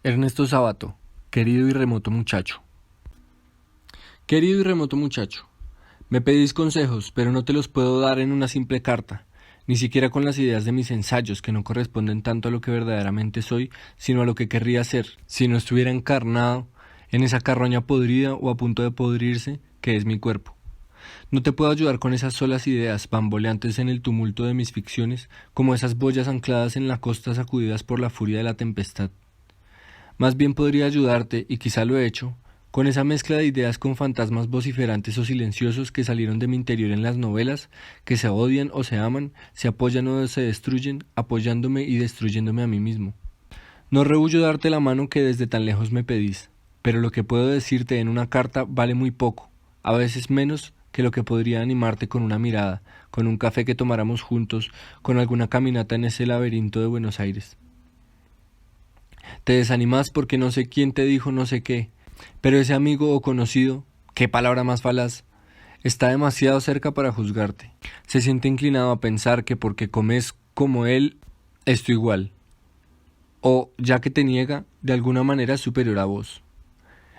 Ernesto Sabato, querido y remoto muchacho. Querido y remoto muchacho, me pedís consejos, pero no te los puedo dar en una simple carta, ni siquiera con las ideas de mis ensayos, que no corresponden tanto a lo que verdaderamente soy, sino a lo que querría ser, si no estuviera encarnado en esa carroña podrida o a punto de podrirse, que es mi cuerpo. No te puedo ayudar con esas solas ideas, bamboleantes en el tumulto de mis ficciones, como esas boyas ancladas en la costa sacudidas por la furia de la tempestad. Más bien podría ayudarte, y quizá lo he hecho, con esa mezcla de ideas con fantasmas vociferantes o silenciosos que salieron de mi interior en las novelas, que se odian o se aman, se apoyan o se destruyen, apoyándome y destruyéndome a mí mismo. No rehuyo darte la mano que desde tan lejos me pedís, pero lo que puedo decirte en una carta vale muy poco, a veces menos que lo que podría animarte con una mirada, con un café que tomáramos juntos, con alguna caminata en ese laberinto de Buenos Aires. Te desanimas porque no sé quién te dijo no sé qué, pero ese amigo o conocido, qué palabra más falaz, está demasiado cerca para juzgarte. Se siente inclinado a pensar que porque comes como él, es tu igual, o, ya que te niega, de alguna manera es superior a vos.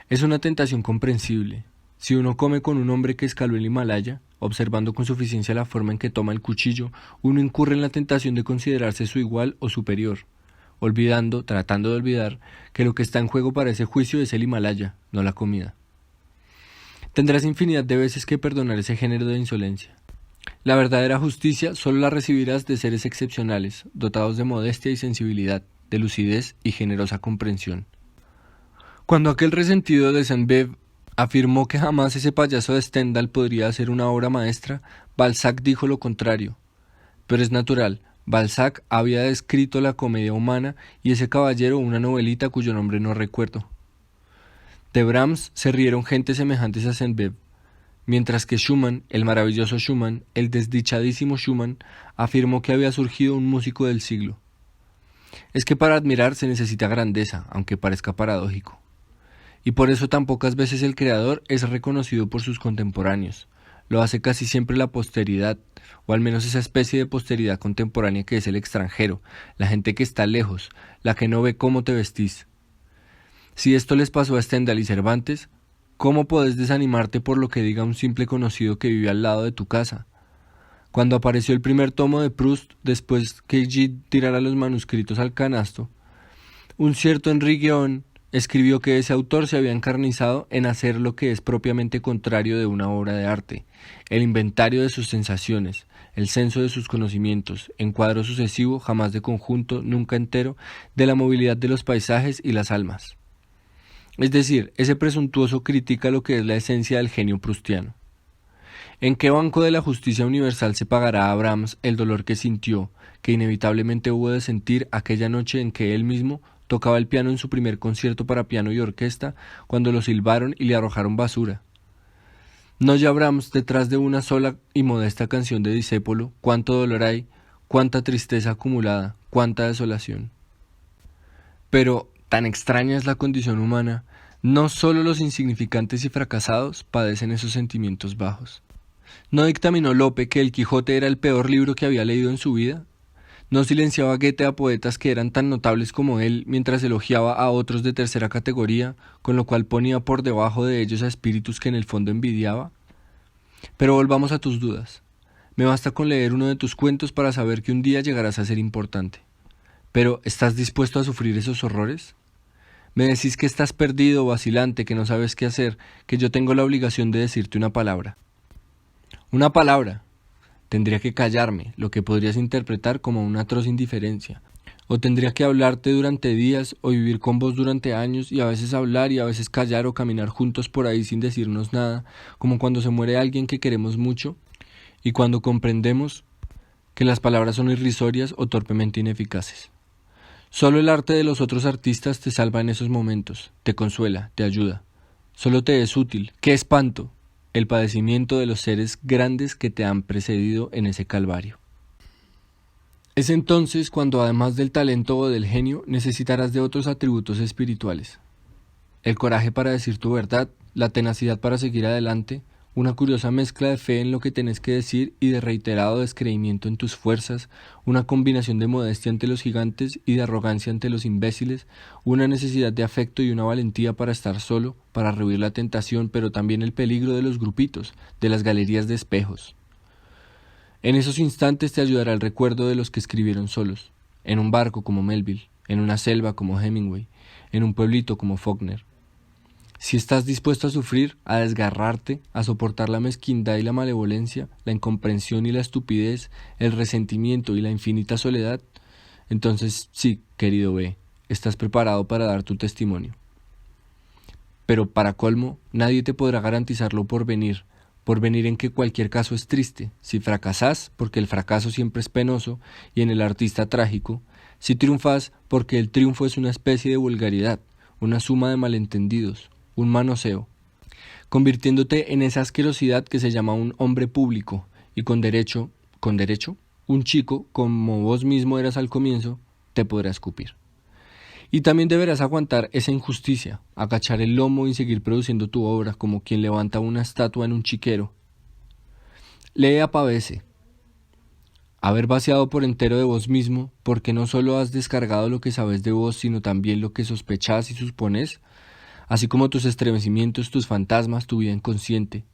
Es una tentación comprensible. Si uno come con un hombre que escaló el Himalaya, observando con suficiencia la forma en que toma el cuchillo, uno incurre en la tentación de considerarse su igual o superior, tratando de olvidar, que lo que está en juego para ese juicio es el Himalaya, no la comida. Tendrás infinidad de veces que perdonar ese género de insolencia. La verdadera justicia solo la recibirás de seres excepcionales, dotados de modestia y sensibilidad, de lucidez y generosa comprensión. Cuando aquel resentido de Sainte-Beuve afirmó que jamás ese payaso de Stendhal podría hacer una obra maestra, Balzac dijo lo contrario. Pero es natural. Balzac había escrito la comedia humana y ese caballero una novelita cuyo nombre no recuerdo. De Brahms se rieron gentes semejantes a Sainte-Beuve, mientras que Schumann, el maravilloso Schumann, el desdichadísimo Schumann, afirmó que había surgido un músico del siglo. Es que para admirar se necesita grandeza, aunque parezca paradójico. Y por eso tan pocas veces el creador es reconocido por sus contemporáneos. Lo hace casi siempre la posteridad, o al menos esa especie de posteridad contemporánea que es el extranjero, la gente que está lejos, la que no ve cómo te vestís. Si esto les pasó a Stendhal y Cervantes, ¿cómo podés desanimarte por lo que diga un simple conocido que vive al lado de tu casa? Cuando apareció el primer tomo de Proust, después que Gide tirara los manuscritos al canasto, un cierto Henri Guion escribió que ese autor se había encarnizado en hacer lo que es propiamente contrario de una obra de arte, el inventario de sus sensaciones, el censo de sus conocimientos, en cuadro sucesivo, jamás de conjunto, nunca entero, de la movilidad de los paisajes y las almas. Es decir, ese presuntuoso critica lo que es la esencia del genio proustiano. ¿En qué banco de la justicia universal se pagará a Brahms el dolor que sintió, que inevitablemente hubo de sentir aquella noche en que él mismo tocaba el piano en su primer concierto para piano y orquesta, cuando lo silbaron y le arrojaron basura? ¿No ya Brahms, detrás de una sola y modesta canción de Discépolo, cuánto dolor hay, cuánta tristeza acumulada, cuánta desolación? Pero, tan extraña es la condición humana, no solo los insignificantes y fracasados padecen esos sentimientos bajos. ¿No dictaminó Lope que El Quijote era el peor libro que había leído en su vida? ¿No silenciaba Goethe a poetas que eran tan notables como él, mientras elogiaba a otros de tercera categoría, con lo cual ponía por debajo de ellos a espíritus que en el fondo envidiaba? Pero volvamos a tus dudas. Me basta con leer uno de tus cuentos para saber que un día llegarás a ser importante. Pero, ¿estás dispuesto a sufrir esos horrores? Me decís que estás perdido o vacilante, que no sabes qué hacer, que yo tengo la obligación de decirte una palabra. Una palabra. Tendría que callarme, lo que podrías interpretar como una atroz indiferencia. O tendría que hablarte durante días, o vivir con vos durante años, y a veces hablar y a veces callar o caminar juntos por ahí sin decirnos nada, como cuando se muere alguien que queremos mucho, y cuando comprendemos que las palabras son irrisorias o torpemente ineficaces. Solo el arte de los otros artistas te salva en esos momentos, te consuela, te ayuda. Solo te es útil. ¡Qué espanto! El padecimiento de los seres grandes que te han precedido en ese calvario. Es entonces cuando, además del talento o del genio, necesitarás de otros atributos espirituales. El coraje para decir tu verdad, la tenacidad para seguir adelante, una curiosa mezcla de fe en lo que tenés que decir y de reiterado descreimiento en tus fuerzas, una combinación de modestia ante los gigantes y de arrogancia ante los imbéciles, una necesidad de afecto y una valentía para estar solo, para rehuir la tentación, pero también el peligro de los grupitos, de las galerías de espejos. En esos instantes te ayudará el recuerdo de los que escribieron solos, en un barco como Melville, en una selva como Hemingway, en un pueblito como Faulkner. Si estás dispuesto a sufrir, a desgarrarte, a soportar la mezquindad y la malevolencia, la incomprensión y la estupidez, el resentimiento y la infinita soledad, entonces sí, querido B, estás preparado para dar tu testimonio. Pero para colmo, nadie te podrá garantizar lo por venir en que cualquier caso es triste, si fracasás, porque el fracaso siempre es penoso, y en el artista trágico, si triunfás, porque el triunfo es una especie de vulgaridad, una suma de malentendidos, un manoseo, convirtiéndote en esa asquerosidad que se llama un hombre público, y con derecho, un chico, como vos mismo eras al comienzo, te podrá escupir. Y también deberás aguantar esa injusticia, agachar el lomo y seguir produciendo tu obra como quien levanta una estatua en un chiquero. Lee a Pavese. Haber vaciado por entero de vos mismo, porque no solo has descargado lo que sabes de vos, sino también lo que sospechás y suponés, así como tus estremecimientos, tus fantasmas, tu vida inconsciente,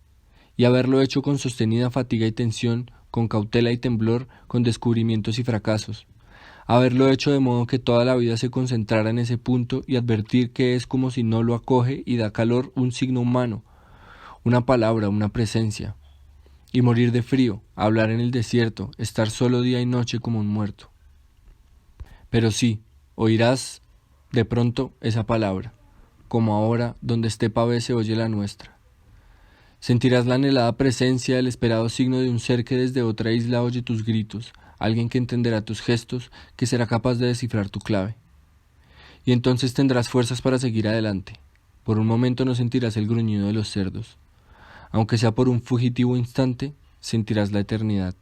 y haberlo hecho con sostenida fatiga y tensión, con cautela y temblor, con descubrimientos y fracasos. Haberlo hecho de modo que toda la vida se concentrara en ese punto y advertir que es como si no lo acoge y da calor un signo humano, una palabra, una presencia, y morir de frío, hablar en el desierto, estar solo día y noche como un muerto. Pero sí, oirás de pronto esa palabra, como ahora donde esté Pavese oye la nuestra. Sentirás la anhelada presencia, el esperado signo de un ser que desde otra isla oye tus gritos, alguien que entenderá tus gestos, que será capaz de descifrar tu clave. Y entonces tendrás fuerzas para seguir adelante. Por un momento no sentirás el gruñido de los cerdos. Aunque sea por un fugitivo instante, sentirás la eternidad.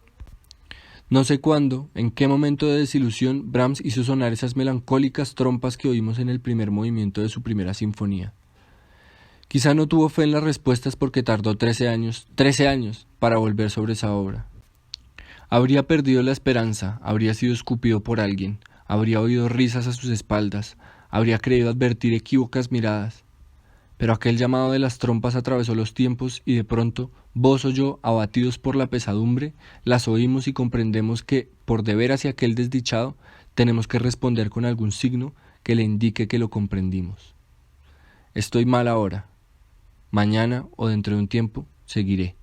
No sé cuándo, en qué momento de desilusión, Brahms hizo sonar esas melancólicas trompas que oímos en el primer movimiento de su primera sinfonía. Quizá no tuvo fe en las respuestas porque tardó 13 años, para volver sobre esa obra. Habría perdido la esperanza, habría sido escupido por alguien, habría oído risas a sus espaldas, habría creído advertir equívocas miradas. Pero aquel llamado de las trompas atravesó los tiempos y de pronto, vos o yo, abatidos por la pesadumbre, las oímos y comprendemos que, por deber hacia aquel desdichado, tenemos que responder con algún signo que le indique que lo comprendimos. Estoy mal ahora. Mañana o dentro de un tiempo seguiré.